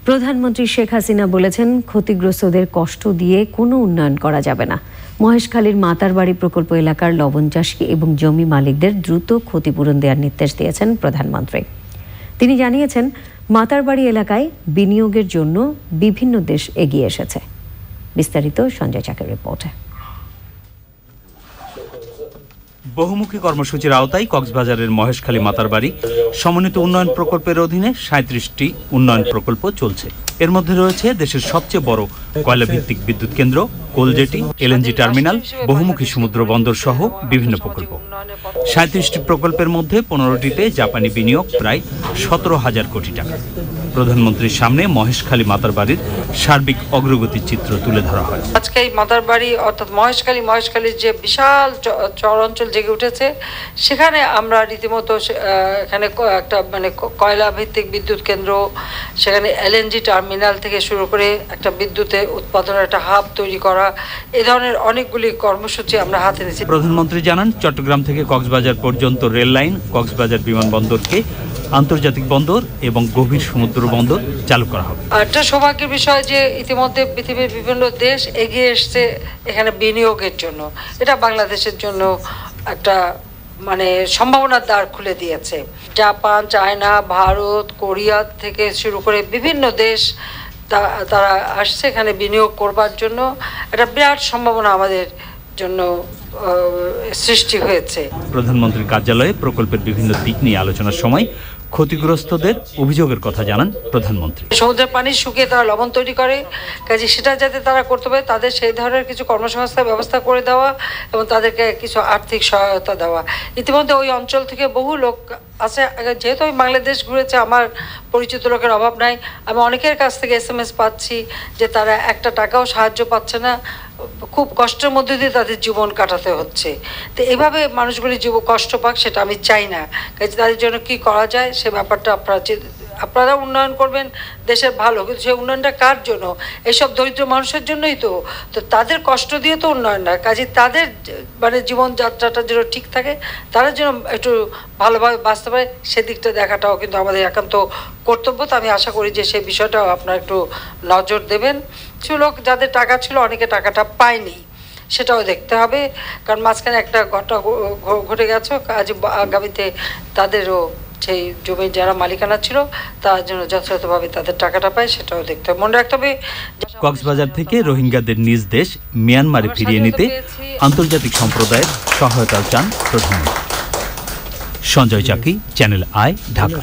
প্রধানমন্ত্রী শেখ হাসিনা বলেছেন, ক্ষতিগ্রস্তদের কষ্ট দিয়ে কোনো উন্নয়ন করা যাবে না। মহেশখালীর মাতারবাড়ি প্রকল্প এলাকার লবণ চাষী এবং জমি মালিকদের দ্রুত ক্ষতিপূরণ দেওয়ার নির্দেশ দিয়েছেন প্রধানমন্ত্রী। তিনি জানিয়েছেন, মাতারবাড়ি এলাকায় বিনিয়োগের জন্য বিভিন্ন দেশ এগিয়ে এসেছে। বিস্তারিত সঞ্জয় চাকের রিপোর্টে। বহুমুখী কর্মসূচির আওতায় কক্সবাজারের মহেশখালী মাতারবাড়ি সমন্বিত উন্নয়ন প্রকল্পের অধীনে ৩৭টি উন্নয়ন প্রকল্প চলছে। এর মধ্যে রয়েছে দেশের সবচেয়ে বড় কয়লা ভিত্তিক বিদ্যুৎ কেন্দ্র, কোলজেটি, এলএনজি টার্মিনাল, বহুমুখী সমুদ্র বন্দর সহ বিভিন্ন প্রকল্প। ৩৭টি প্রকল্পের মধ্যে ১৫টিতে জাপানি বিনিয়োগ প্রায় ১৭,০০০ কোটি টাকা। প্রধানমন্ত্রীর সামনে মহেশখালী মাতারবাড়ির সার্বিক অগ্রগতির চিত্র তুলে ধরা হয়। আজকে এই মাতারবাড়ি অর্থাৎ মহেশখালীর যে বিশাল চর অঞ্চল জেগে উঠেছে, সেখানে আমরা রীতিমতো এখানে একটা কয়লা ভিত্তিক বিদ্যুৎ কেন্দ্র, সেখানে এলএনজি টার্মিনাল থেকে শুরু করে একটা বিদ্যুতের উৎপাদনের একটা হাব তৈরি করা, এই ধরনের অনেকগুলি কর্মসূচি আমরা হাতে নিয়েছি। প্রধানমন্ত্রী জানান, চট্টগ্রাম থেকে কক্সবাজার পর্যন্ত রেল লাইন, কক্সবাজার বিমানবন্দরকে আন্তর্জাতিক বন্দর এবং গভীর সমুদ্র বন্দর চালু করা হবে। একটা সৌভাগ্যের বিষয় যে ইতিমধ্যে পৃথিবীর বিভিন্ন দেশ এগিয়ে এসছে এখানে বিনিয়োগের জন্য। এটা বাংলাদেশের জন্য একটা সম্ভাবনার দ্বার খুলে দিয়েছে। জাপান, চায়না, ভারত, কোরিয়া থেকে শুরু করে বিভিন্ন দেশ তারা আসছে এখানে বিনিয়োগ করবার জন্য। একটা বিরাট সম্ভাবনা আমাদের জন্য সৃষ্টি হয়েছে। প্রধানমন্ত্রীর কার্যালয়ে প্রকল্পের বিভিন্ন দিক নিয়ে আলোচনার সময় ক্ষতিগ্রস্তদের অভিযোগের কথা জানান প্রধানমন্ত্রী। সমুদ্রের পানি শুকিয়ে তারা লবণ তৈরি করে, কাজে সেটা যাতে তারা করতে পারে, তাদের সেই ধরনের কিছু কর্মসংস্থান ব্যবস্থা করে দেওয়া এবং তাদেরকে কিছু আর্থিক সহায়তা দেওয়া। ইতিমধ্যে ওই অঞ্চল থেকে বহু লোক আছে। যেহেতু আমি বাংলাদেশ ঘুরেছি, আমার পরিচিত লোকের অভাব নাই। আমি অনেকের কাছ থেকে SMS পাচ্ছি যে তারা একটা টাকাও সাহায্য পাচ্ছে না, খুব কষ্টের মধ্যে দিয়ে তাদের জীবন কাটাতে হচ্ছে। তো এভাবে মানুষগুলি কষ্ট পাক, সেটা আমি চাই না। কাজে তাদের জন্য কি করা যায় সে ব্যাপারটা আপনারা উন্নয়ন করবেন, দেশের ভালো, কিন্তু সেই উন্নয়নটা কার জন্য? এইসব দরিদ্র মানুষের জন্যই তো তাদের কষ্ট দিয়ে তো উন্নয়ন না। কাজে তাদের জীবনযাত্রাটা যেন ঠিক থাকে, তারা যেন একটু ভালোভাবে বাঁচতে পারে, সেদিকটা দেখাটাও কিন্তু আমাদের একান্ত কর্তব্য। তো আমি আশা করি যে সেই বিষয়টাও আপনারা একটু নজর দেবেন। কিছু লোক যাদের টাকা ছিল, অনেকে টাকাটা পায়নি, সেটাও দেখতে হবে। কারণ মাঝখানে একটা ঘটনা ঘটে গেছে, আগামীতে তাদেরও সেই জমির যারা মালিকানা ছিল তার জন্য যথাযথভাবে তাদের টাকাটা পায়, সেটাও দেখতে হবে। মনে রাখতে হবে, কক্সবাজার থেকে রোহিঙ্গাদের নিজ দেশ মিয়ানমারে ফিরিয়ে নিতে আন্তর্জাতিক সম্প্রদায়ের সহায়তা চান প্রধানমন্ত্রী। সঞ্জয় চাকি, চ্যানেল আই, ঢাকা।